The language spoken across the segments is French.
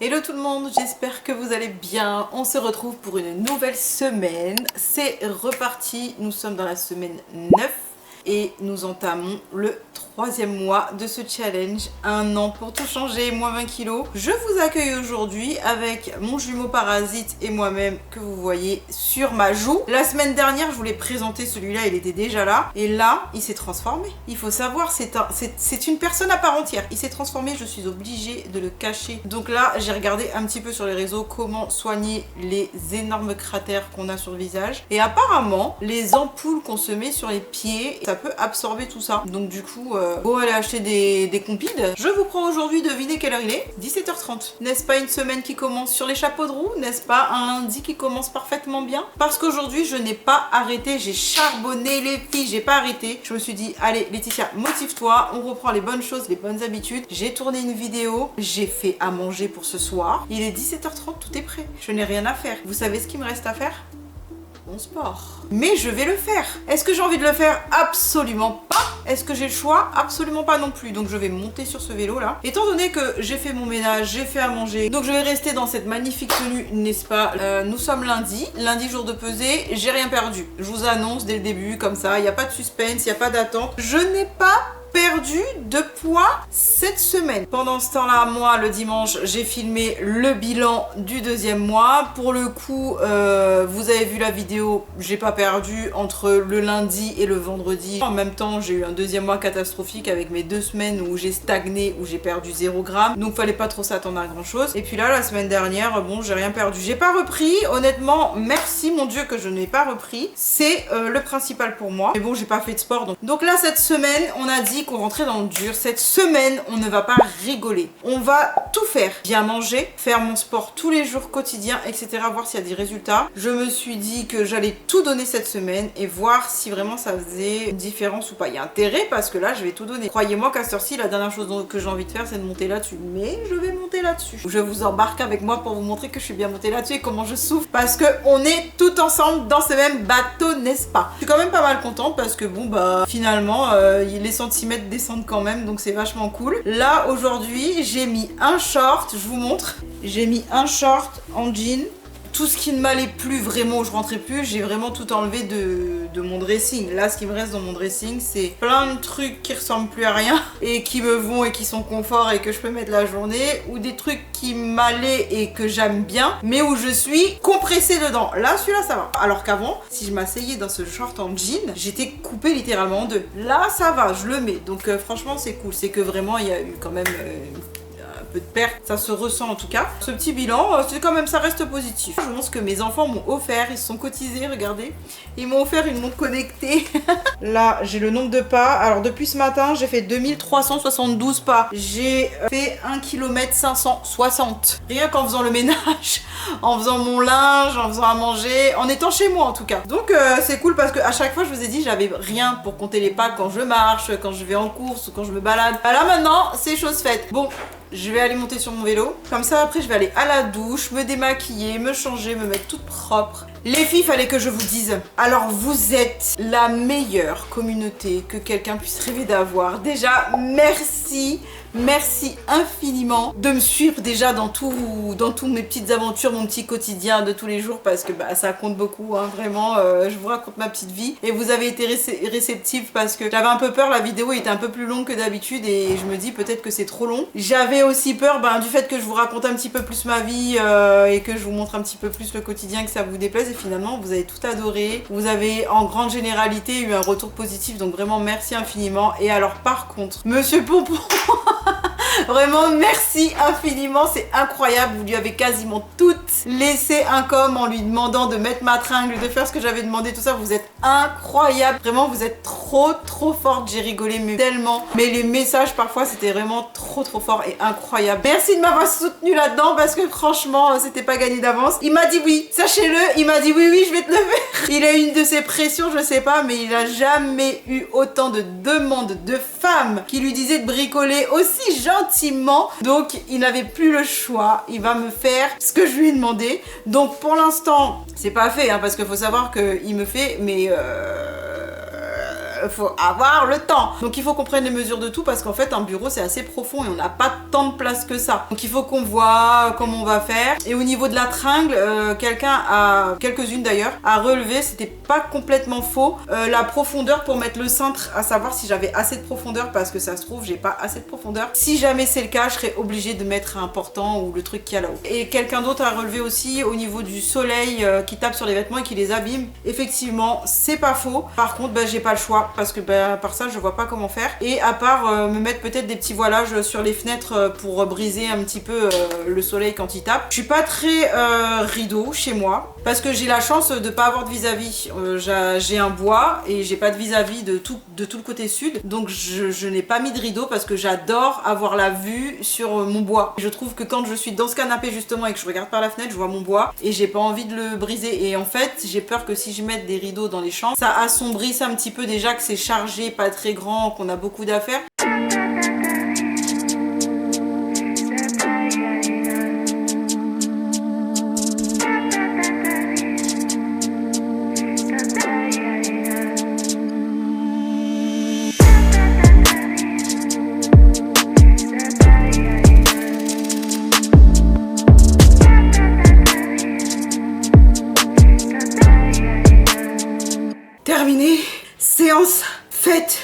Hello tout le monde, j'espère que vous allez bien. On se retrouve pour une nouvelle semaine. C'est reparti, nous sommes dans la semaine 9 et nous entamons le 3e mois de ce challenge. 1 an pour tout changer, moins 20 kilos. Je vous accueille aujourd'hui avec mon jumeau parasite et moi-même que vous voyez sur ma joue. La semaine dernière, je vous l'ai présenté, celui-là, il était déjà là. Et là, il s'est transformé. Il faut savoir, c'est une personne à part entière. Il s'est transformé, je suis obligée de le cacher. Donc là, j'ai regardé un petit peu sur les réseaux comment soigner les énormes cratères qu'on a sur le visage. Et apparemment, les ampoules qu'on se met sur les pieds, ça peut absorber tout ça. Donc du coup, go aller acheter des compides. Je vous prends aujourd'hui, devinez quelle heure il est, 17h30. N'est-ce pas une semaine qui commence sur les chapeaux de roue? N'est-ce pas un lundi qui commence parfaitement bien? Parce qu'aujourd'hui, je n'ai pas arrêté, j'ai charbonné les filles, j'ai pas arrêté. Je me suis dit, allez Laetitia, motive-toi, on reprend les bonnes choses, les bonnes habitudes. J'ai tourné une vidéo, j'ai fait à manger pour ce soir. Il est 17h30, tout est prêt. Je n'ai rien à faire. Vous savez ce qu'il me reste à faire? Mon sport. Mais je vais le faire. Est-ce que j'ai envie de le faire? Absolument pas. Est-ce que j'ai le choix? Absolument pas non plus. Donc je vais monter sur ce vélo là. Étant donné que j'ai fait mon ménage, j'ai fait à manger, donc je vais rester dans cette magnifique tenue, n'est-ce pas? Nous sommes lundi jour de pesée, j'ai rien perdu. Je vous annonce dès le début comme ça, il n'y a pas de suspense, il n'y a pas d'attente. Je n'ai pas perdu de poids cette semaine. Pendant ce temps-là, moi, le dimanche, j'ai filmé le bilan du 2e mois. Pour le coup, vous avez vu la vidéo, j'ai pas perdu entre le lundi et le vendredi. En même temps, j'ai eu un 2e mois catastrophique avec mes 2 semaines où j'ai stagné, où j'ai perdu 0 g. Donc, fallait pas trop s'attendre à grand chose. Et puis là, la semaine dernière, bon, j'ai rien perdu. J'ai pas repris. Honnêtement, merci mon Dieu que je n'ai pas repris. C'est le principal pour moi. Mais bon, j'ai pas fait de sport. Donc là, cette semaine, on a dit qu'on rentrait dans le dur. Cette semaine, on ne va pas rigoler. On va tout faire. Bien manger, faire mon sport tous les jours quotidiens, etc. Voir s'il y a des résultats. Je me suis dit que j'allais tout donner cette semaine et voir si vraiment ça faisait une différence ou pas. Il y a intérêt parce que là, je vais tout donner. Croyez-moi qu'à cette heure-ci, la dernière chose que j'ai envie de faire, c'est de monter là-dessus. Mais je vais monter là-dessus. Je vous embarque avec moi pour vous montrer que je suis bien montée là-dessus et comment je souffre parce que on est tout ensemble dans ce même bateau, n'est-ce pas? Je suis quand même pas mal contente parce que bon, bah, finalement, les sentiments descendent quand même, donc c'est vachement cool. Là aujourd'hui j'ai mis un short, je vous montre, j'ai mis un short en jean. Tout ce qui ne m'allait plus vraiment, où je rentrais plus, j'ai vraiment tout enlevé de mon dressing. Là, ce qui me reste dans mon dressing, c'est plein de trucs qui ressemblent plus à rien et qui me vont et qui sont confort et que je peux mettre la journée, ou des trucs qui m'allaient et que j'aime bien, mais où je suis compressée dedans. Là, celui-là, ça va. Alors qu'avant, si je m'asseyais dans ce short en jean, j'étais coupée littéralement en deux. Là, ça va, je le mets. Donc franchement, c'est cool. C'est que vraiment, il y a eu quand même peu de perte, ça se ressent en tout cas. Ce petit bilan, c'est quand même, ça reste positif. Je vous montre ce que mes enfants m'ont offert, ils se sont cotisés, regardez. Ils m'ont offert une montre connectée. Là, j'ai le nombre de pas. Alors depuis ce matin, j'ai fait 2372 pas. J'ai fait 1 km 560. Rien qu'en faisant le ménage, en faisant mon linge, en faisant à manger, en étant chez moi en tout cas. Donc c'est cool parce que à chaque fois, je vous ai dit, j'avais rien pour compter les pas quand je marche, quand je vais en course ou quand je me balade. Là maintenant, c'est chose faite. Bon, je vais aller monter sur mon vélo. Comme ça, après, je vais aller à la douche, me démaquiller, me changer, me mettre toute propre. Les filles, fallait que je vous dise. Alors, vous êtes la meilleure communauté que quelqu'un puisse rêver d'avoir. Déjà, merci. Merci infiniment de me suivre déjà dans toutes mes petites aventures, mon petit quotidien de tous les jours parce que bah, ça compte beaucoup, hein, vraiment. Je vous raconte ma petite vie et vous avez été réceptifs parce que j'avais un peu peur, la vidéo était un peu plus longue que d'habitude et je me dis peut-être que c'est trop long. J'avais aussi peur du fait que je vous raconte un petit peu plus ma vie et que je vous montre un petit peu plus le quotidien, que ça vous déplaise et finalement vous avez tout adoré. Vous avez en grande généralité eu un retour positif donc vraiment merci infiniment. Et alors par contre, Monsieur Pompon vraiment merci infiniment, c'est incroyable, vous lui avez quasiment toutes laissé un com en lui demandant de mettre ma tringle, de faire ce que j'avais demandé, tout ça, vous êtes incroyable, vraiment vous êtes trop forte, j'ai rigolé mais tellement, mais les messages parfois c'était vraiment trop fort et incroyable. Merci de m'avoir soutenu là-dedans parce que franchement c'était pas gagné d'avance. Il m'a dit oui, sachez-le, il m'a dit oui je vais te le faire. Il a eu une de ses pressions, je sais pas, mais il a jamais eu autant de demandes de femmes qui lui disaient de bricoler aussi gentiment, donc il n'avait plus le choix, il va me faire ce que je lui ai demandé. Donc pour l'instant c'est pas fait hein, parce qu'il faut savoir qu'il me fait mais faut avoir le temps. Donc il faut qu'on prenne les mesures de tout parce qu'en fait un bureau c'est assez profond et on n'a pas tant de place que ça. Donc il faut qu'on voit comment on va faire. Et au niveau de la tringle, quelqu'un a, quelques-unes d'ailleurs, a relevé, c'était pas complètement faux, la profondeur pour mettre le cintre, à savoir si j'avais assez de profondeur parce que ça se trouve j'ai pas assez de profondeur. Si jamais c'est le cas, je serais obligée de mettre un portant ou le truc qu'il y a là-haut. Et quelqu'un d'autre a relevé aussi au niveau du soleil qui tape sur les vêtements et qui les abîme. Effectivement, c'est pas faux. Par contre, bah, j'ai pas le choix parce que bah, par ça, je vois pas comment faire. Et à part me mettre peut-être des petits voilages sur les fenêtres pour briser un petit peu le soleil quand il tape. Je suis pas très rideau chez moi parce que j'ai la chance de pas avoir de vis-à-vis. J'ai un bois et j'ai pas de vis-à-vis de tout le côté sud. Donc je n'ai pas mis de rideau parce que j'adore avoir la vue sur mon bois. Je trouve que quand je suis dans ce canapé justement et que je regarde par la fenêtre, je vois mon bois et j'ai pas envie de le briser. Et en fait, j'ai peur que si je mette des rideaux dans les chambres, ça assombrisse un petit peu déjà que c'est chargé, pas très grand, qu'on a beaucoup d'affaires. Terminé, séance faite.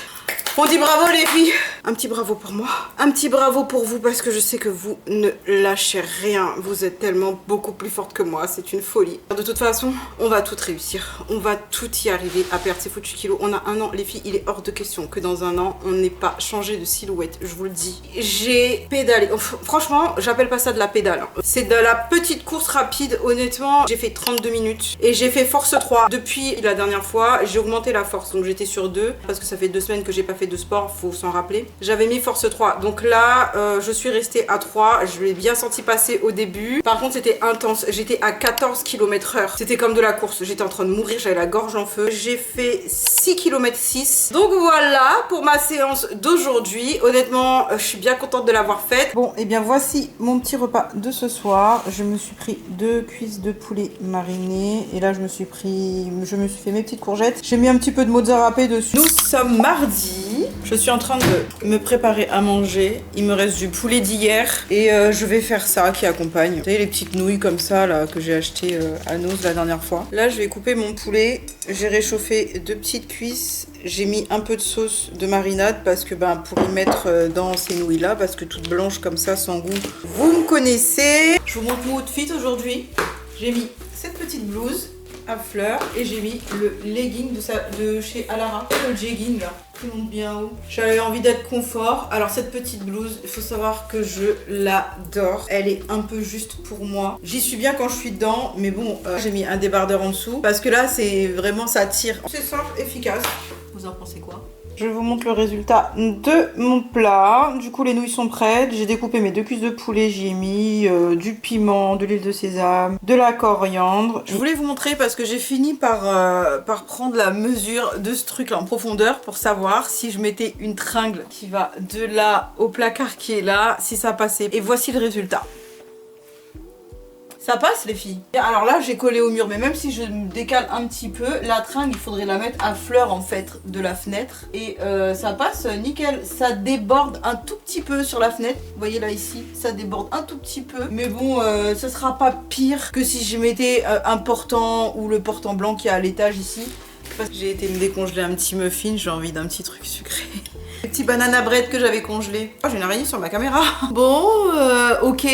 On dit bravo les filles. Un petit bravo pour moi, un petit bravo pour vous parce que je sais que vous ne lâchez rien. Vous êtes tellement beaucoup plus forte que moi, c'est une folie. De toute façon, on va tout réussir. On va tout y arriver à perdre ces foutus kilos. On a un an, les filles, il est hors de question que dans un an, on n'ait pas changé de silhouette, je vous le dis. J'ai pédalé. Franchement, j'appelle pas ça de la pédale. C'est de la petite course rapide, honnêtement. J'ai fait 32 minutes et j'ai fait force 3. Depuis la dernière fois, j'ai augmenté la force. Donc j'étais sur 2 parce que ça fait 2 semaines que j'ai pas fait de sport, faut s'en rappeler. J'avais mis force 3, donc là je suis restée à 3, je l'ai bien senti passer au début. Par contre c'était intense, j'étais à 14 km/h, c'était comme de la course, j'étais en train de mourir, j'avais la gorge en feu. J'ai fait 6 km 6, donc voilà pour ma séance d'aujourd'hui. Honnêtement je suis bien contente de l'avoir faite. Bon et bien voici mon petit repas de ce soir. Je me suis pris 2 cuisses de poulet marinées et là je me suis fait mes petites courgettes. J'ai mis un petit peu de mozza râpé dessus. Nous sommes mardi, je suis en train de me préparer à manger. Il me reste du poulet d'hier et je vais faire ça qui accompagne. Vous savez les petites nouilles comme ça là que j'ai acheté à Noz la dernière fois. Là je vais couper mon poulet. J'ai réchauffé 2 petites cuisses. J'ai mis un peu de sauce de marinade parce que ben pour y mettre dans ces nouilles là parce que toutes blanches comme ça sans goût. Vous me connaissez. Je vous montre mon outfit aujourd'hui. J'ai mis cette petite blouse à fleurs et j'ai mis le legging de chez Alara, le jegging là qui monte bien haut. J'avais envie d'être confort. Alors cette petite blouse, il faut savoir que je l'adore. Elle est un peu juste pour moi. J'y suis bien quand je suis dedans, mais bon, j'ai mis un débardeur en dessous parce que là c'est vraiment ça tire. C'est simple, efficace. Vous en pensez quoi ? Je vous montre le résultat de mon plat. Du coup, les nouilles sont prêtes. J'ai découpé mes 2 cuisses de poulet. J'y ai mis du piment, de l'huile de sésame, de la coriandre. Je voulais vous montrer parce que j'ai fini par prendre la mesure de ce truc-là en profondeur pour savoir si je mettais une tringle qui va de là au placard qui est là, si ça passait. Et voici le résultat. Ça passe les filles. Alors là j'ai collé au mur, mais même si je me décale un petit peu, la tringle il faudrait la mettre à fleur en fait de la fenêtre. Et ça passe nickel. Ça déborde un tout petit peu sur la fenêtre. Vous voyez là ici, ça déborde un tout petit peu. Mais bon, ça sera pas pire que si je mettais un portant ou le portant blanc qui est à l'étage ici. Parce que j'ai été me décongeler un petit muffin, j'ai envie d'un petit truc sucré. Les petits banana bread que j'avais congelés. Oh, j'ai une araignée sur ma caméra. Bon, ok.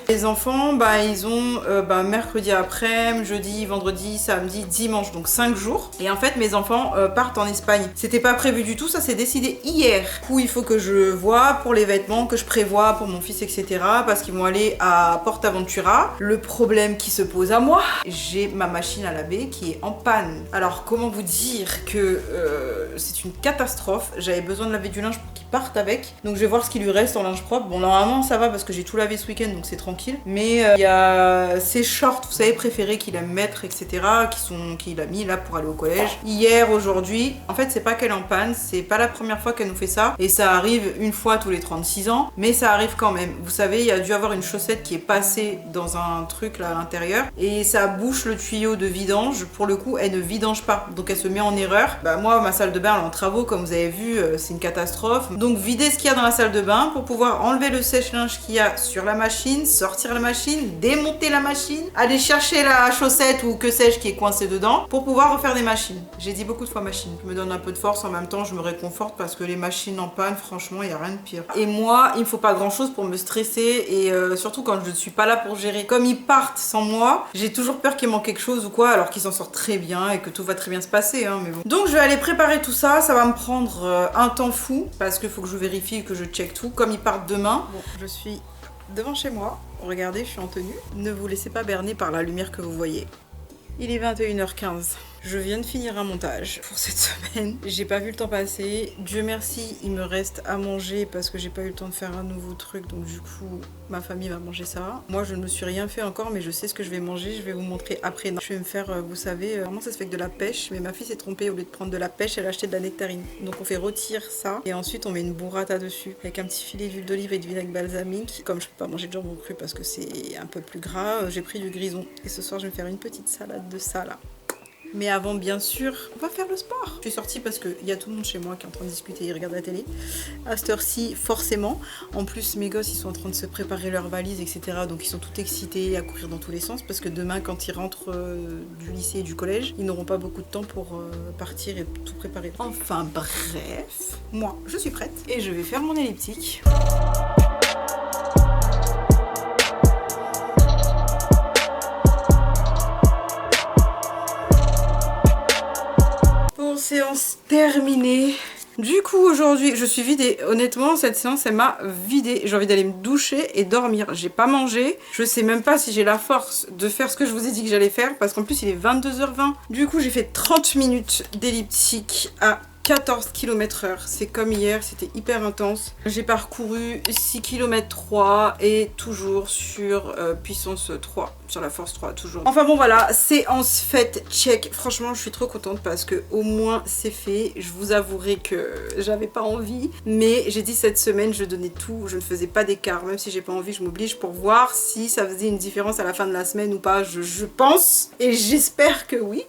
Les enfants, bah, ils ont mercredi après, jeudi, vendredi, samedi, dimanche, donc 5 jours. Et en fait, mes enfants partent en Espagne. C'était pas prévu du tout, ça s'est décidé hier. Du coup, il faut que je vois pour les vêtements, que je prévois pour mon fils, etc. Parce qu'ils vont aller à PortAventura. Le problème qui se pose à moi, j'ai ma machine à laver qui est en panne. Alors, comment vous dire que c'est une catastrophe. J'avais besoin de laver du linge pour qu'il partent avec. Donc je vais voir ce qu'il lui reste en linge propre. Bon, normalement ça va parce que j'ai tout lavé ce week-end, donc c'est tranquille. Mais il y a ses shorts, vous savez, préférés qu'il aime mettre, etc. qu'il a mis là pour aller au collège. Hier, aujourd'hui, en fait c'est pas qu'elle est en panne, c'est pas la première fois qu'elle nous fait ça. Et ça arrive une fois tous les 36 ans, mais ça arrive quand même. Vous savez, il y a dû avoir une chaussette qui est passée dans un truc là à l'intérieur. Et ça bouche le tuyau de vidange. Pour le coup, elle ne vidange pas. Donc elle se met en erreur. Bah moi, ma salle de bain elle est en travaux, comme vous avez vu, c'est une catastrophe. Donc vider ce qu'il y a dans la salle de bain pour pouvoir enlever le sèche-linge qu'il y a sur la machine, sortir la machine, démonter la machine, aller chercher la chaussette ou que sais-je qui est coincée dedans pour pouvoir refaire des machines. J'ai dit beaucoup de fois machine. Je me donne un peu de force, en même temps je me réconforte parce que les machines en panne, franchement, il n'y a rien de pire. Et moi, il me faut pas grand-chose pour me stresser et surtout quand je ne suis pas là pour gérer. Comme ils partent sans moi, j'ai toujours peur qu'il manque quelque chose ou quoi, alors qu'ils s'en sortent très bien et que tout va très bien se passer, hein, mais bon. Donc je vais aller préparer tout ça, ça va me prendre un temps fou parce qu'il faut que je vérifie, que je check tout. Comme ils partent demain, bon, je suis devant chez moi, regardez, je suis en tenue. Ne vous laissez pas berner par la lumière que vous voyez. Il est 21h15. Je viens de finir un montage pour cette semaine. J'ai pas vu le temps passer. Dieu merci, il me reste à manger parce que j'ai pas eu le temps de faire un nouveau truc. Donc du coup, ma famille va manger ça. Moi, je ne me suis rien fait encore, mais je sais ce que je vais manger. Je vais vous montrer après. Je vais me faire, vous savez, vraiment ça se fait avec de la pêche. Mais ma fille s'est trompée. Au lieu de prendre de la pêche, elle a acheté de la nectarine. Donc on fait rôtir ça. Et ensuite, on met une burrata dessus. Avec un petit filet d'huile d'olive et de vinaigre balsamique. Comme je peux pas manger de jambon cru parce que c'est un peu plus gras, j'ai pris du grison. Et ce soir, je vais me faire une petite salade de ça là. Mais avant, bien sûr, on va faire le sport. Je suis sortie parce qu'il y a tout le monde chez moi qui est en train de discuter, ils regardent la télé. À cette heure-ci, forcément. En plus, mes gosses, ils sont en train de se préparer leurs valises, etc. Donc ils sont tout excités à courir dans tous les sens parce que demain, quand ils rentrent du lycée et du collège, ils n'auront pas beaucoup de temps pour partir et tout préparer. Enfin bref, moi, je suis prête et je vais faire mon elliptique. Séance terminée. Du coup aujourd'hui je suis vidée. Honnêtement cette séance elle m'a vidée. J'ai envie d'aller me doucher et dormir. J'ai pas mangé. Je sais même pas si j'ai la force de faire ce que je vous ai dit que j'allais faire. Parce qu'en plus il est 22h20. Du coup j'ai fait 30 minutes d'elliptique à 14 km/h, c'est comme hier, c'était hyper intense. J'ai parcouru 6 km 3 et toujours sur puissance 3, sur la force 3 toujours. Enfin bon voilà, séance faite, check. Franchement je suis trop contente parce que au moins c'est fait. Je vous avouerai que j'avais pas envie, mais j'ai dit cette semaine je donnais tout, je ne faisais pas d'écart. Même si j'ai pas envie, je m'oblige pour voir si ça faisait une différence à la fin de la semaine ou pas. Je pense et j'espère que oui.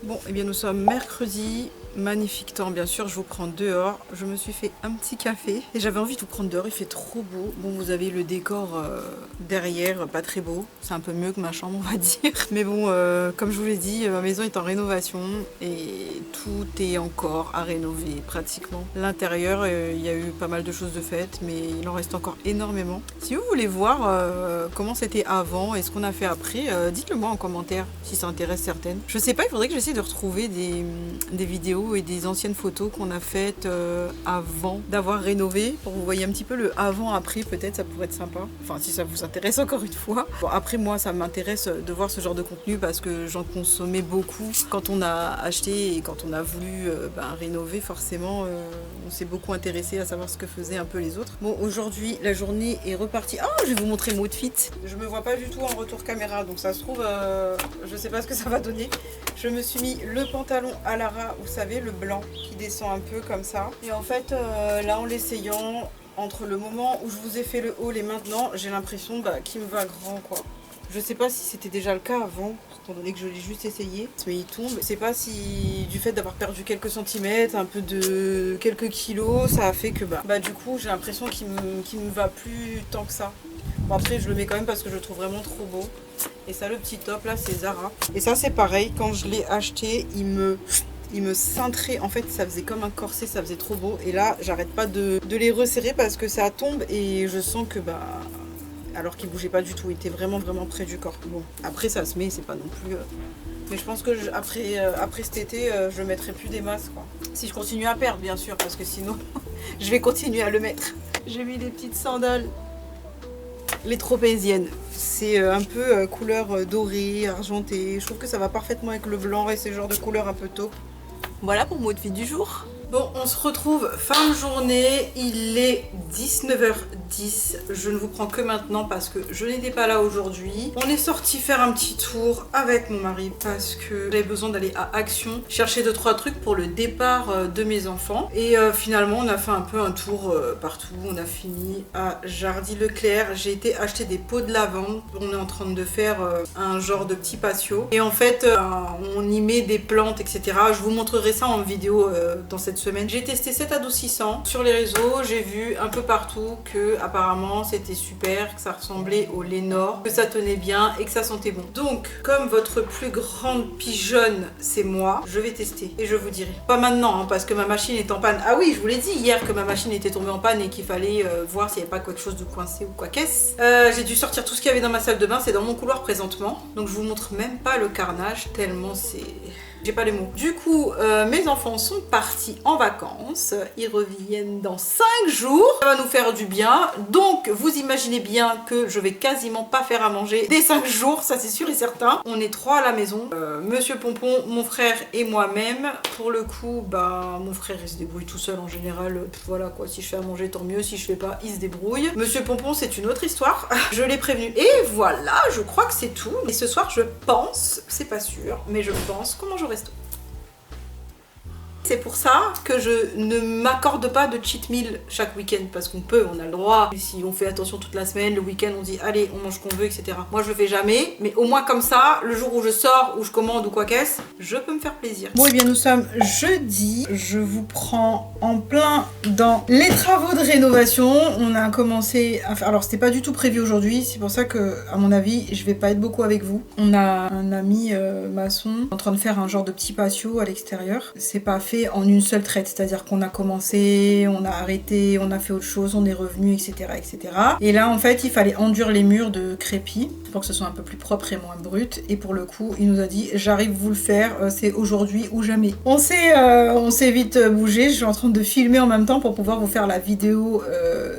Bon, et bien nous sommes mercredi. Magnifique temps, bien sûr, je vous prends dehors. Je me suis fait un petit café et j'avais envie de vous prendre dehors, il fait trop beau. Bon, vous avez le décor derrière, pas très beau. C'est un peu mieux que ma chambre, on va dire. Mais bon, comme je vous l'ai dit, ma maison est en rénovation et tout est encore à rénover pratiquement. L'intérieur, il y a eu pas mal de choses de faites, mais il en reste encore énormément. Si vous voulez voir comment c'était avant et ce qu'on a fait après, dites-le moi en commentaire si ça intéresse certaines. Je sais pas, il faudrait que j'essaie de retrouver des vidéos et des anciennes photos qu'on a faites avant d'avoir rénové pour que vous voyez un petit peu le avant-après, peut-être ça pourrait être sympa, enfin si ça vous intéresse encore une fois. Bon, après moi ça m'intéresse de voir ce genre de contenu parce que j'en consommais beaucoup quand on a acheté et quand on a voulu rénover, forcément on s'est beaucoup intéressé à savoir ce que faisaient un peu les autres. Bon, aujourd'hui la journée est repartie. Ah, je vais vous montrer mon outfit. Je me vois pas du tout en retour caméra, donc ça se trouve je sais pas ce que ça va donner. Je me suis mis le pantalon à Lara, vous savez, le blanc qui descend un peu comme ça. Et en fait, là en l'essayant, entre le moment où je vous ai fait le haul et maintenant, j'ai l'impression qu'il me va grand quoi. Je sais pas si c'était déjà le cas avant, étant donné que je l'ai juste essayé, mais il tombe. Je sais pas si du fait d'avoir perdu quelques centimètres, un peu de quelques kilos, ça a fait que du coup j'ai l'impression qu'il me va plus tant que ça. Bon après je le mets quand même parce que je le trouve vraiment trop beau. Et ça, le petit top là, c'est Zara. Et ça c'est pareil, quand je l'ai acheté, il me cintrait, en fait ça faisait comme un corset, ça faisait trop beau. Et là j'arrête pas de les resserrer parce que ça tombe et je sens que alors qu'il bougeait pas du tout, il était vraiment près du corps. Bon, après ça se met, c'est pas non plus... Mais je pense que après cet été, je mettrai plus des masses quoi. Si je continue à perdre bien sûr, parce que sinon je vais continuer à le mettre. J'ai mis des petites sandales. Les tropéziennes, c'est un peu couleur dorée, argentée. Je trouve que ça va parfaitement avec le blanc et ce genre de couleur un peu taupe. Voilà pour mon outfit du jour. Bon, on se retrouve fin de journée, il est 19h10, je ne vous prends que maintenant parce que je n'étais pas là aujourd'hui. On est sorti faire un petit tour avec mon mari parce que j'avais besoin d'aller à Action chercher 2-3 trucs pour le départ de mes enfants. Et finalement, on a fait un peu un tour partout. On a fini à Jardy Leclerc, j'ai été acheter des pots de lavande. On est en train de faire un genre de petit patio. Et en fait, on y met des plantes, etc. Je vous montrerai ça en vidéo dans cette semaine. J'ai testé cet adoucissant sur les réseaux, j'ai vu un peu partout que apparemment c'était super, que ça ressemblait au Lénore, que ça tenait bien et que ça sentait bon. Donc comme votre plus grande pigeonne c'est moi, je vais tester et je vous dirai. Pas maintenant hein, parce que ma machine est en panne. Ah oui, je vous l'ai dit hier que ma machine était tombée en panne et qu'il fallait voir s'il n'y avait pas quelque chose de coincé ou quoi qu'est-ce. J'ai dû sortir tout ce qu'il y avait dans ma salle de bain, c'est dans mon couloir présentement. Donc je vous montre même pas le carnage tellement c'est... J'ai pas les mots. Du coup, mes enfants sont partis en vacances. Ils reviennent dans 5 jours. Ça va nous faire du bien. Donc, vous imaginez bien que je vais quasiment pas faire à manger dès 5 jours. Ça, c'est sûr et certain. On est 3 à la maison. Monsieur Pompon, mon frère et moi-même. Pour le coup, bah, mon frère, il se débrouille tout seul en général. Voilà quoi. Si je fais à manger, tant mieux. Si je fais pas, il se débrouille. Monsieur Pompon, c'est une autre histoire. Je l'ai prévenu. Et voilà, je crois que c'est tout. Et ce soir, je pense, c'est pas sûr, mais je pense qu'on mange au resto. C'est pour ça que je ne m'accorde pas de cheat meal chaque week-end parce qu'on peut, on a le droit. Si on fait attention toute la semaine, le week-end on dit allez on mange ce qu'on veut, etc. Moi je le fais jamais, mais au moins comme ça, le jour où je sors, où je commande ou quoi qu'est-ce, je peux me faire plaisir. Bon et bien nous sommes jeudi, je vous prends en plein dans les travaux de rénovation. On a commencé à faire, alors c'était pas du tout prévu aujourd'hui, c'est pour ça que à mon avis je vais pas être beaucoup avec vous. On a un ami maçon en train de faire un genre de petit patio à l'extérieur. C'est pas fait en une seule traite, c'est-à-dire qu'on a commencé, on a arrêté, on a fait autre chose, on est revenu, etc., etc. Et là, en fait, il fallait enduire les murs de crépi pour que ce soit un peu plus propre et moins brut. Et pour le coup, il nous a dit, j'arrive vous le faire, c'est aujourd'hui ou jamais. On s'est vite bougé. Je suis en train de filmer en même temps pour pouvoir vous faire la vidéo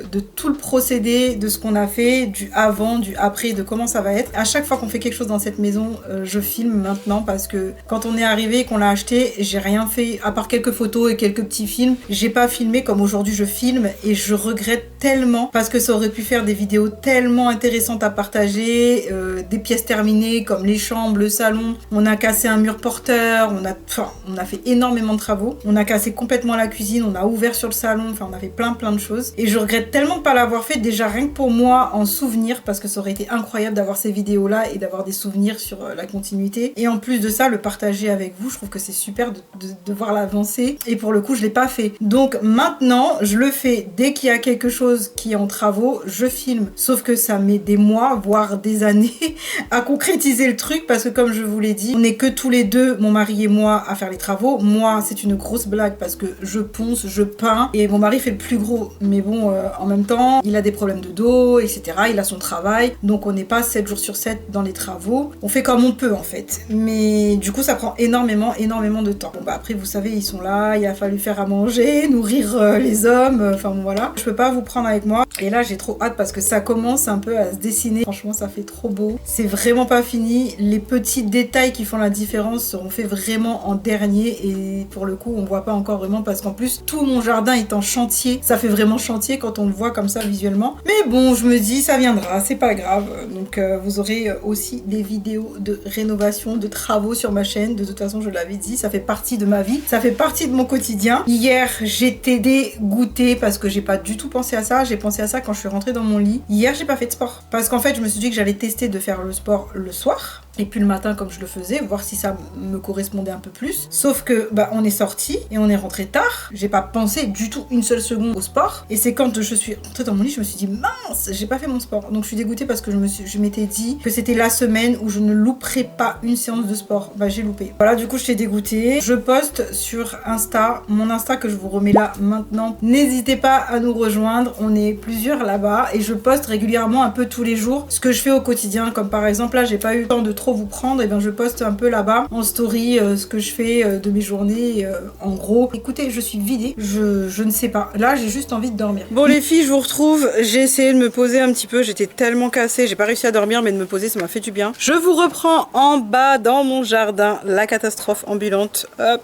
de tout le procédé, de ce qu'on a fait, du avant, du après, de comment ça va être. À chaque fois qu'on fait quelque chose dans cette maison, je filme maintenant parce que quand on est arrivé et qu'on l'a acheté, j'ai rien fait à part quelques photos et quelques petits films. J'ai pas filmé comme aujourd'hui je filme et je regrette tellement parce que ça aurait pu faire des vidéos tellement intéressantes à partager, des pièces terminées comme les chambres, le salon. On a cassé un mur porteur, on a fait énormément de travaux. On a cassé complètement la cuisine, on a ouvert sur le salon, enfin on a fait plein de choses. Et je regrette tellement de pas l'avoir fait déjà rien que pour moi en souvenir parce que ça aurait été incroyable d'avoir ces vidéos là et d'avoir des souvenirs sur la continuité. Et en plus de ça, le partager avec vous, je trouve que c'est super de voir l'avancée. Et pour le coup je l'ai pas fait, donc maintenant je le fais dès qu'il y a quelque chose qui est en travaux, je filme, sauf que ça met des mois voire des années à concrétiser le truc parce que comme je vous l'ai dit, on n'est que tous les deux, mon mari et moi, à faire les travaux. Moi c'est une grosse blague parce que je ponce, je peins et mon mari fait le plus gros, mais bon en même temps il a des problèmes de dos, etc. Il a son travail, donc on n'est pas 7 jours sur 7 dans les travaux, on fait comme on peut en fait, mais du coup ça prend énormément de temps. Bon bah après vous savez, ils sont là, il a fallu faire à manger, nourrir les hommes, enfin bon, voilà. Je peux pas vous prendre avec moi. Et là j'ai trop hâte parce que ça commence un peu à se dessiner. Franchement ça fait trop beau. C'est vraiment pas fini. Les petits détails qui font la différence seront faits vraiment en dernier et pour le coup on voit pas encore vraiment parce qu'en plus tout mon jardin est en chantier. Ça fait vraiment chantier quand on le voit comme ça visuellement. Mais bon, je me dis ça viendra, c'est pas grave. Donc vous aurez aussi des vidéos de rénovation, de travaux sur ma chaîne. De toute façon je l'avais dit, ça fait partie de ma vie. Ça fait partie de mon quotidien. Hier j'étais dégoûtée parce que j'ai pas du tout pensé à ça. J'ai pensé à ça quand je suis rentrée dans mon lit. Hier j'ai pas fait de sport parce qu'en fait je me suis dit que j'allais tester de faire le sport le soir et puis le matin comme je le faisais, voir si ça me correspondait un peu plus. Sauf que bah on est sorti et on est rentré tard. J'ai pas pensé du tout une seule seconde au sport et c'est quand je suis rentrée dans mon lit je me suis dit mince, j'ai pas fait mon sport. Donc je suis dégoûtée parce que je m'étais dit que c'était la semaine où je ne louperais pas une séance de sport. Bah j'ai loupé. Voilà, du coup j'étais dégoûtée. Je poste sur Insta, mon Insta que je vous remets là maintenant. N'hésitez pas à nous rejoindre, on est plusieurs là-bas et je poste régulièrement un peu tous les jours ce que je fais au quotidien, comme par exemple là j'ai pas eu le temps de trop vous prendre et bien je poste un peu là-bas en story ce que je fais de mes journées en gros. Écoutez, je suis vidée, je ne sais pas, là j'ai juste envie de dormir. Bon les filles, je vous retrouve, j'ai essayé de me poser un petit peu, j'étais tellement cassée, j'ai pas réussi à dormir mais de me poser ça m'a fait du bien. Je vous reprends en bas dans mon jardin, la catastrophe ambulante, hop.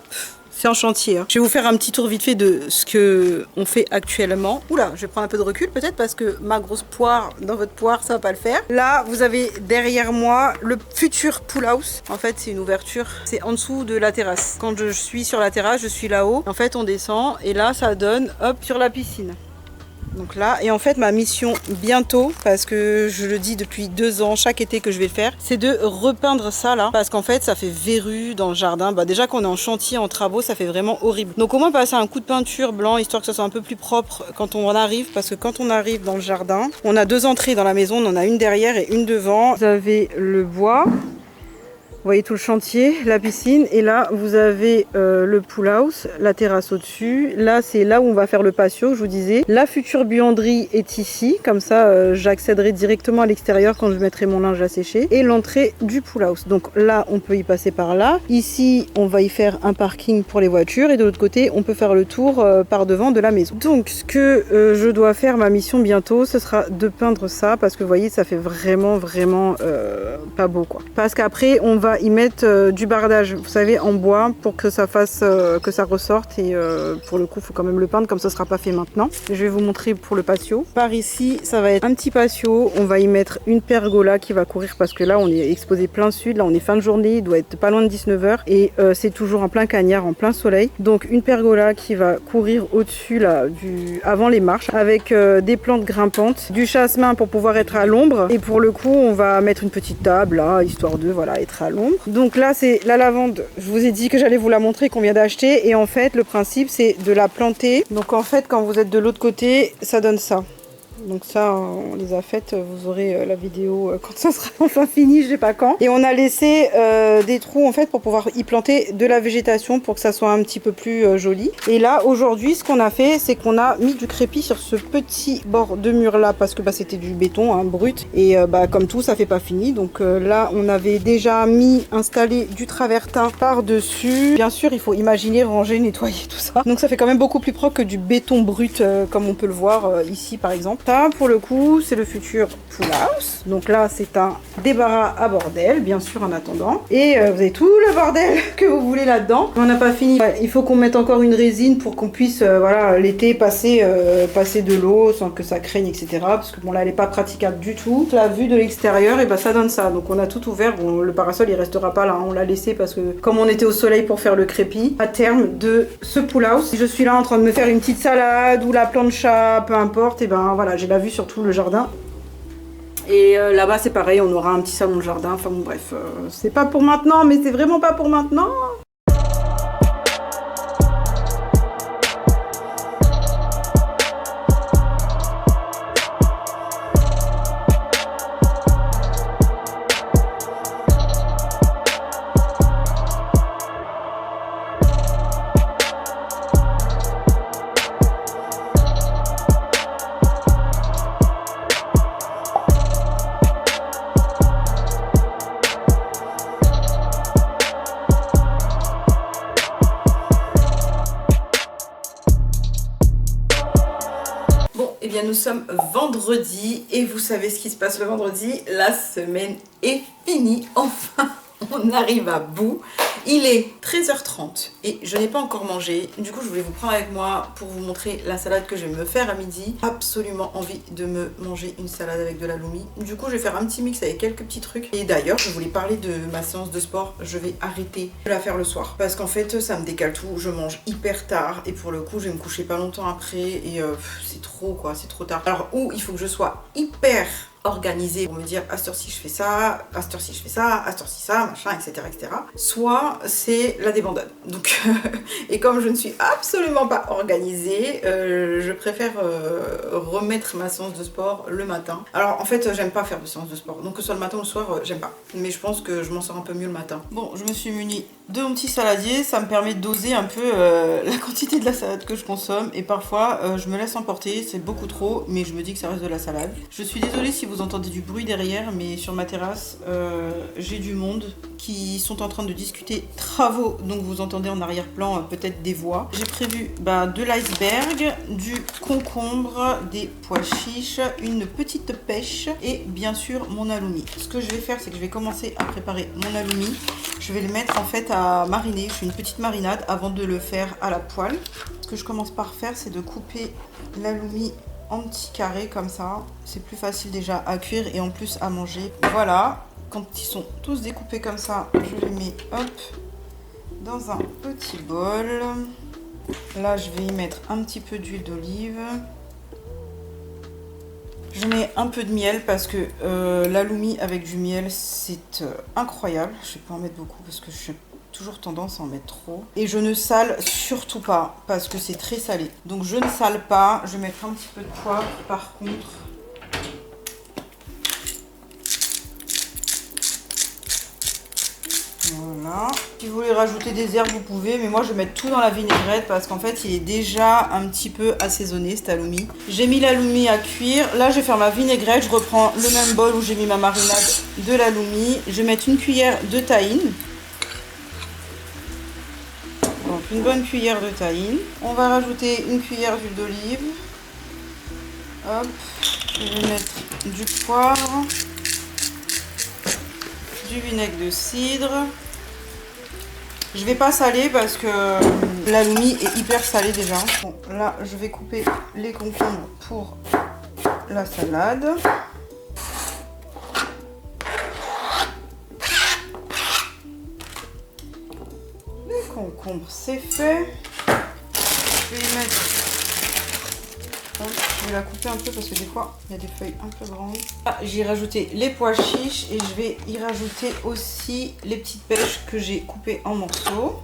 C'est en chantier. Hein. Je vais vous faire un petit tour vite fait de ce que on fait actuellement. Oula, je vais prendre un peu de recul peut-être parce que ma grosse poire dans votre poire, ça va pas le faire. Là, vous avez derrière moi le futur pool house. En fait, c'est une ouverture. C'est en dessous de la terrasse. Quand je suis sur la terrasse, je suis là-haut. En fait, on descend et là, ça donne hop sur la piscine. Donc là, et en fait ma mission bientôt, parce que je le dis depuis 2 ans, chaque été que je vais le faire, c'est de repeindre ça là, parce qu'en fait ça fait verru dans le jardin. Bah déjà qu'on est en chantier, en travaux, ça fait vraiment horrible. Donc au moins passer un coup de peinture blanc, histoire que ça soit un peu plus propre quand on arrive, parce que quand on arrive dans le jardin, on a 2 entrées dans la maison, on en a une derrière et une devant. Vous avez le bois. Vous voyez tout le chantier, la piscine, et là vous avez le pool house, la terrasse au-dessus. Là c'est là où on va faire le patio, je vous disais. La future buanderie est ici, comme ça j'accéderai directement à l'extérieur quand je mettrai mon linge à sécher. Et l'entrée du pool house. Donc là on peut y passer par là. Ici on va y faire un parking pour les voitures et de l'autre côté on peut faire le tour par devant de la maison. Donc ce que je dois faire, ma mission bientôt, ce sera de peindre ça parce que vous voyez ça fait vraiment pas beau quoi. Parce qu'après on va y mettre du bardage, vous savez, en bois pour que ça fasse, que ça ressorte et pour le coup il faut quand même le peindre comme ça sera pas fait maintenant. Je vais vous montrer pour le patio. Par ici ça va être un petit patio, on va y mettre une pergola qui va courir parce que là on est exposé plein sud, là on est fin de journée, il doit être pas loin de 19 h et c'est toujours en plein cagnard, en plein soleil. Donc une pergola qui va courir au-dessus là, avant les marches avec des plantes grimpantes, du chasse-main pour pouvoir être à l'ombre et pour le coup on va mettre une petite table là histoire de voilà être à l'ombre. Donc là c'est la lavande, je vous ai dit que j'allais vous la montrer qu'on vient d'acheter et en fait le principe c'est de la planter. Donc en fait quand vous êtes de l'autre côté ça donne ça. Donc ça on les a faites, vous aurez la vidéo quand ça sera enfin fini, je sais pas quand. Et on a laissé des trous en fait pour pouvoir y planter de la végétation pour que ça soit un petit peu plus joli. Et là aujourd'hui ce qu'on a fait c'est qu'on a mis du crépi sur ce petit bord de mur là parce que c'était du béton hein, brut et comme tout ça fait pas fini. Donc là on avait déjà installé du travertin par dessus. Bien sûr il faut imaginer ranger, nettoyer tout ça. Donc ça fait quand même beaucoup plus propre que du béton brut comme on peut le voir ici par exemple. Pour le coup c'est le futur pool house, donc là c'est un débarras à bordel bien sûr en attendant et vous avez tout le bordel que vous voulez là dedans. On n'a pas fini, il faut qu'on mette encore une résine pour qu'on puisse voilà l'été passer de l'eau sans que ça craigne etc parce que bon là elle est pas praticable du tout. La vue de l'extérieur et ça donne ça, donc on a tout ouvert. Bon, le parasol il restera pas là hein. On l'a laissé parce que comme on était au soleil pour faire le crépi à terme de ce pool house, je suis là en train de me faire une petite salade ou la plancha peu importe et voilà j'ai la vue sur tout le jardin. Et là-bas c'est pareil, on aura un petit salon de jardin, enfin bon bref, c'est pas pour maintenant, mais c'est vraiment pas pour maintenant. Eh bien nous sommes vendredi et vous savez ce qui se passe le vendredi, la semaine est finie, enfin on arrive à bout. Il est 13 h 30 et je n'ai pas encore mangé, du coup je voulais vous prendre avec moi pour vous montrer la salade que je vais me faire à midi. Absolument envie de me manger une salade avec de la loumi, du coup je vais faire un petit mix avec quelques petits trucs. Et d'ailleurs je voulais parler de ma séance de sport, je vais arrêter de la faire le soir parce qu'en fait ça me décale tout, je mange hyper tard et pour le coup je vais me coucher pas longtemps après et c'est trop quoi, c'est trop tard. Alors ou il faut que je sois hyper organisée pour me dire à cette heure-ci je fais ça, à cette heure-ci je fais ça, à cette heure-ci ça, machin, etc. Soit c'est la débandade. Donc, et comme je ne suis absolument pas organisée, je préfère remettre ma séance de sport le matin. Alors en fait, j'aime pas faire de séance de sport. Donc que ce soit le matin ou le soir, j'aime pas. Mais je pense que je m'en sors un peu mieux le matin. Bon, je me suis munie de mon petit saladier. Ça me permet de doser un peu la quantité de la salade que je consomme. Et parfois, je me laisse emporter. C'est beaucoup trop, mais je me dis que ça reste de la salade. Je suis désolée si vous entendez du bruit derrière, mais sur ma terrasse, j'ai du monde qui sont en train de discuter travaux. Donc vous entendez en arrière-plan peut-être des voix. J'ai prévu de l'iceberg, du concombre, des pois chiches, une petite pêche et bien sûr mon halloumi. Ce que je vais faire, c'est que je vais commencer à préparer mon halloumi. Je vais le mettre en fait à mariner. Je fais une petite marinade avant de le faire à la poêle. Ce que je commence par faire, c'est de couper l'halloumi en petits carrés comme ça. C'est plus facile déjà à cuire et en plus à manger. Voilà, quand ils sont tous découpés comme ça, je les mets hop dans un petit bol. Là, je vais y mettre un petit peu d'huile d'olive. Je mets un peu de miel parce que l'halloumi avec du miel, c'est incroyable. Je ne vais pas en mettre beaucoup parce que j'ai toujours tendance à en mettre trop. Et je ne sale surtout pas parce que c'est très salé. Donc je ne sale pas. Je vais mettre un petit peu de poivre par contre. Voilà. Si vous voulez rajouter des herbes, vous pouvez. Mais moi, je vais mettre tout dans la vinaigrette parce qu'en fait, il est déjà un petit peu assaisonné, cet halloumi. J'ai mis l'halloumi à cuire. Là, je vais faire ma vinaigrette. Je reprends le même bol où j'ai mis ma marinade de l'halloumi. Je vais mettre une cuillère de tahine. Donc, une bonne cuillère de tahine. On va rajouter une cuillère d'huile d'olive. Hop. Je vais mettre du poivre. Du vinaigre de cidre. Je vais pas saler parce que l'halloumi est hyper salé déjà. Bon, là, je vais couper les concombres pour la salade. Les concombres, c'est fait. Je vais y mettre... Je vais la couper un peu parce que des fois, il y a des feuilles un peu grandes. J'ai rajouté les pois chiches et je vais y rajouter aussi les petites pêches que j'ai coupées en morceaux.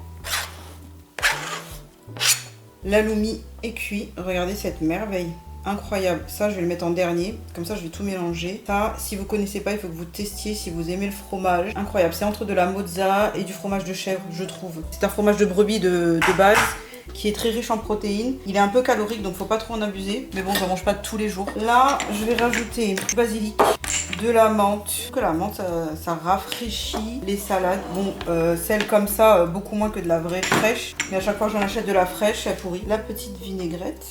L'halloumi est cuit. Regardez cette merveille. Incroyable. Ça, je vais le mettre en dernier. Comme ça, je vais tout mélanger. Ça, si vous ne connaissez pas, il faut que vous testiez si vous aimez le fromage. Incroyable. C'est entre de la mozza et du fromage de chèvre, je trouve. C'est un fromage de brebis de base, qui est très riche en protéines. Il est un peu calorique, donc faut pas trop en abuser. Mais bon, j'en mange pas tous les jours. Là, je vais rajouter du basilic, de la menthe. Que la menthe, ça rafraîchit les salades. Bon, celle comme ça, beaucoup moins que de la vraie fraîche. Mais à chaque fois que j'en achète de la fraîche, elle pourrit. La petite vinaigrette.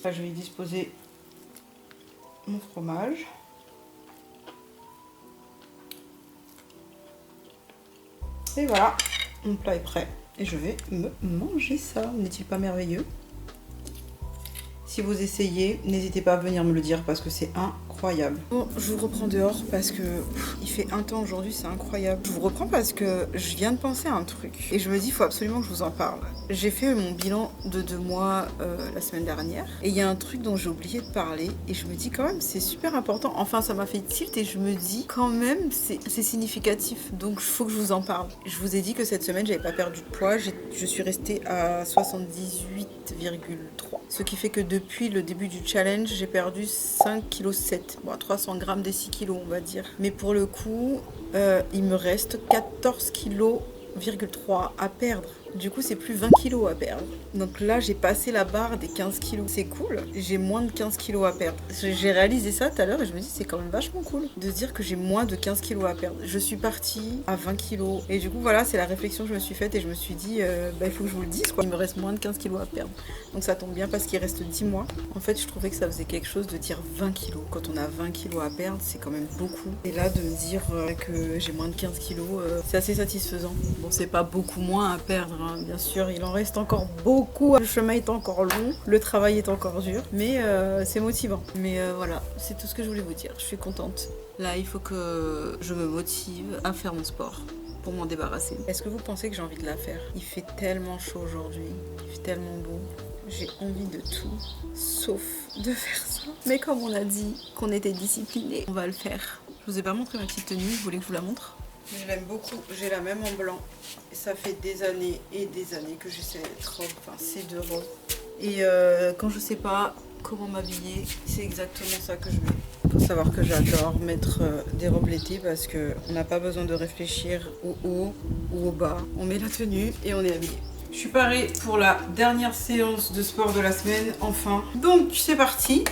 Là, je vais y disposer mon fromage. Et voilà, mon plat est prêt et je vais me manger ça. N'est-il pas merveilleux? Si vous essayez, n'hésitez pas à venir me le dire parce que c'est incroyable. Bon, je vous reprends dehors parce que il fait un temps aujourd'hui, c'est incroyable. Je vous reprends parce que je viens de penser à un truc et je me dis, il faut absolument que je vous en parle. J'ai fait mon bilan de 2 mois la semaine dernière et il y a un truc dont j'ai oublié de parler et je me dis quand même c'est super important. Enfin, ça m'a fait tilt et je me dis quand même c'est significatif. Donc il faut que je vous en parle. Je vous ai dit que cette semaine j'avais pas perdu de poids, je suis restée à 78,3. Ce qui fait que depuis le début du challenge, j'ai perdu 5,7 kg. Bon, 300 grammes des 6 kg, on va dire. Mais pour le coup, il me reste 14,3 kg à perdre. Du coup, c'est plus 20 kg à perdre. Donc là, j'ai passé la barre des 15 kg. C'est cool. J'ai moins de 15 kg à perdre. J'ai réalisé ça tout à l'heure et je me dis, c'est quand même vachement cool de se dire que j'ai moins de 15 kg à perdre. Je suis partie à 20 kg. Et du coup, voilà, c'est la réflexion que je me suis faite et je me suis dit, il faut que je vous le dise, quoi. Il me reste moins de 15 kg à perdre. Donc ça tombe bien parce qu'il reste 10 mois. En fait, je trouvais que ça faisait quelque chose de dire 20 kg. Quand on a 20 kg à perdre, c'est quand même beaucoup. Et là, de me dire que j'ai moins de 15 kg, c'est assez satisfaisant. Bon, c'est pas beaucoup moins à perdre, hein. Bien sûr, il en reste encore beaucoup. Le chemin est encore long, le travail est encore dur, mais c'est motivant. Mais voilà, c'est tout ce que je voulais vous dire. Je suis contente. Là, il faut que je me motive à faire mon sport pour m'en débarrasser. Est-ce que vous pensez que j'ai envie de la faire? Il fait tellement chaud aujourd'hui, il fait tellement beau. J'ai envie de tout, sauf de faire ça. Mais comme on a dit qu'on était disciplinés, on va le faire. Je vous ai pas montré ma petite tenue, vous voulez que je vous la montre? Je l'aime beaucoup, j'ai la même en blanc. Et ça fait des années et des années que j'essaie d'être robe, enfin ces 2 robes. Et quand je sais pas comment m'habiller, c'est exactement ça que je mets. Il faut savoir que j'adore mettre des robes l'été parce qu'on n'a pas besoin de réfléchir au haut ou au bas. On met la tenue et on est habillé. Je Je suis parée pour la dernière séance de sport de la semaine, enfin. Donc c'est parti,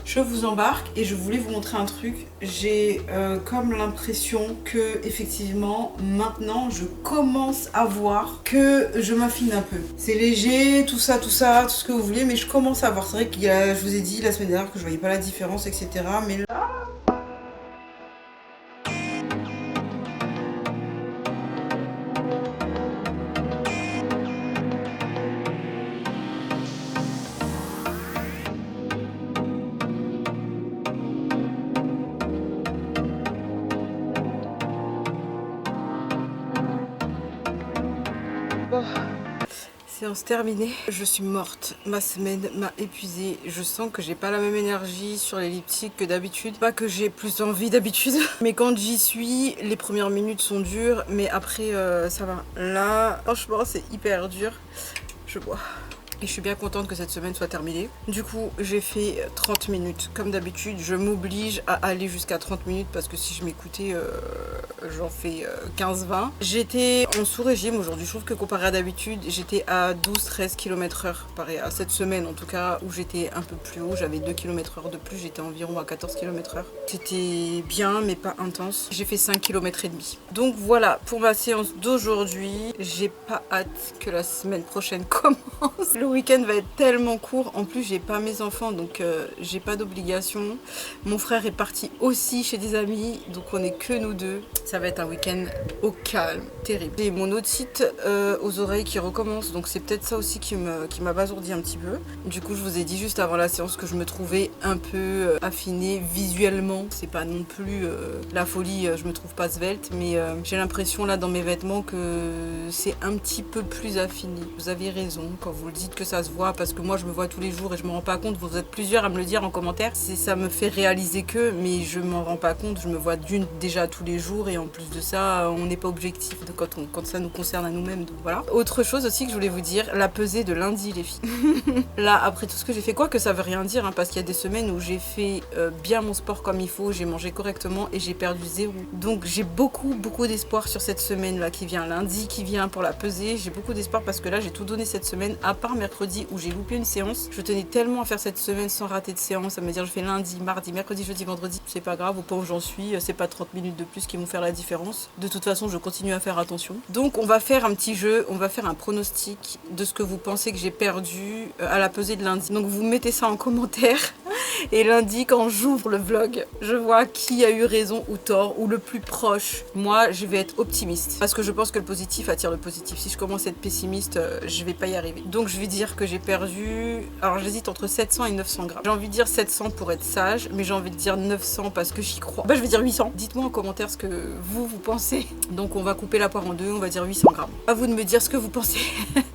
je vous embarque et je voulais vous montrer un truc. J'ai comme l'impression que effectivement maintenant je commence à voir que je m'affine un peu. C'est léger, tout ça, tout ce que vous voulez, mais je commence à voir. C'est vrai que je vous ai dit la semaine dernière que je voyais pas la différence, etc. Mais là... Séance terminée, je suis morte, ma semaine m'a épuisée, je sens que j'ai pas la même énergie sur l'elliptique que d'habitude, pas que j'ai plus envie d'habitude, mais quand j'y suis, les premières minutes sont dures, mais après ça va. Là, franchement c'est hyper dur, je bois. Et je suis bien contente que cette semaine soit terminée. Du coup, j'ai fait 30 minutes. Comme d'habitude, je m'oblige à aller jusqu'à 30 minutes parce que si je m'écoutais, j'en fais 15-20. J'étais en sous-régime aujourd'hui. Je trouve que comparé à d'habitude, j'étais à 12-13 km/h. Comparé à cette semaine, en tout cas, où j'étais un peu plus haut. J'avais 2 km/h de plus. J'étais environ à 14 km/h. C'était bien, mais pas intense. J'ai fait 5 km et demi. Donc voilà, pour ma séance d'aujourd'hui, j'ai pas hâte que la semaine prochaine commence. Le week-end va être tellement court. En plus, j'ai pas mes enfants, donc j'ai pas d'obligation. Mon frère est parti aussi chez des amis, donc on est que nous deux. Ça va être un week-end au calme, terrible. J'ai mon otite aux oreilles qui recommence, donc c'est peut-être ça aussi qui m'abasourdit un petit peu. Du coup, je vous ai dit juste avant la séance que je me trouvais un peu affinée visuellement. C'est pas non plus la folie, je me trouve pas svelte, mais j'ai l'impression là dans mes vêtements que c'est un petit peu plus affiné. Vous avez raison quand vous le dites que ça se voit, parce que moi je me vois tous les jours et je me rends pas compte. Vous êtes plusieurs à me le dire en commentaire. Ça me fait réaliser que, mais je m'en rends pas compte. Je me vois déjà tous les jours et en plus de ça, on n'est pas objectif quand ça nous concerne à nous-mêmes. Donc voilà. Autre chose aussi que je voulais vous dire, la pesée de lundi les filles. Là après tout ce que j'ai fait, quoi que ça veut rien dire, hein, parce qu'il y a des semaines où j'ai fait bien mon sport comme il faut, j'ai mangé correctement et j'ai perdu 0. Donc j'ai beaucoup d'espoir sur cette semaine là qui vient, lundi qui vient pour la pesée. J'ai beaucoup d'espoir parce que là j'ai tout donné cette semaine, à part mercredi où j'ai loupé une séance. Je tenais tellement à faire cette semaine sans rater de séance, à me dire je fais lundi, mardi, mercredi, jeudi, vendredi. C'est pas grave, au point où j'en suis, c'est pas 30 minutes de plus qui vont faire la différence. De toute façon, je continue à faire attention. Donc on va faire un petit jeu, on va faire un pronostic de ce que vous pensez que j'ai perdu à la pesée de lundi. Donc vous mettez ça en commentaire. Et lundi, quand j'ouvre le vlog, je vois qui a eu raison ou tort, ou le plus proche. Moi, je vais être optimiste, parce que je pense que le positif attire le positif. Si je commence à être pessimiste, je vais pas y arriver. Donc je vais dire que j'ai perdu... Alors j'hésite entre 700 et 900 grammes. J'ai envie de dire 700 pour être sage, mais j'ai envie de dire 900 parce que j'y crois. Bah je vais dire 800. Dites-moi en commentaire ce que vous pensez. Donc on va couper la poire en deux, on va dire 800 grammes. À vous de me dire ce que vous pensez.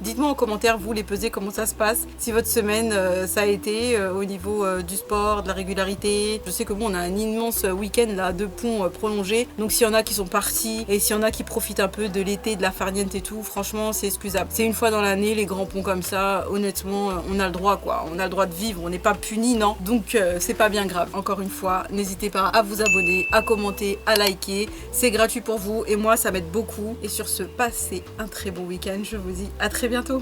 Dites-moi en commentaire, vous les pesez, comment ça se passe. Si votre semaine, ça a été au niveau du sport, de la régularité. Je sais que bon, on a un immense week-end là, de pont prolongé. Donc s'il y en a qui sont partis et s'il y en a qui profitent un peu de l'été, de la farniente et tout, franchement c'est excusable. C'est une fois dans l'année, les grands ponts comme ça, honnêtement, on a le droit quoi. On a le droit de vivre, on n'est pas puni, non. Donc c'est pas bien grave. Encore une fois, n'hésitez pas à vous abonner, à commenter, à liker. C'est gratuit pour vous et moi ça m'aide beaucoup. Et sur ce, passez un très bon week-end. Je vous dis à très bientôt.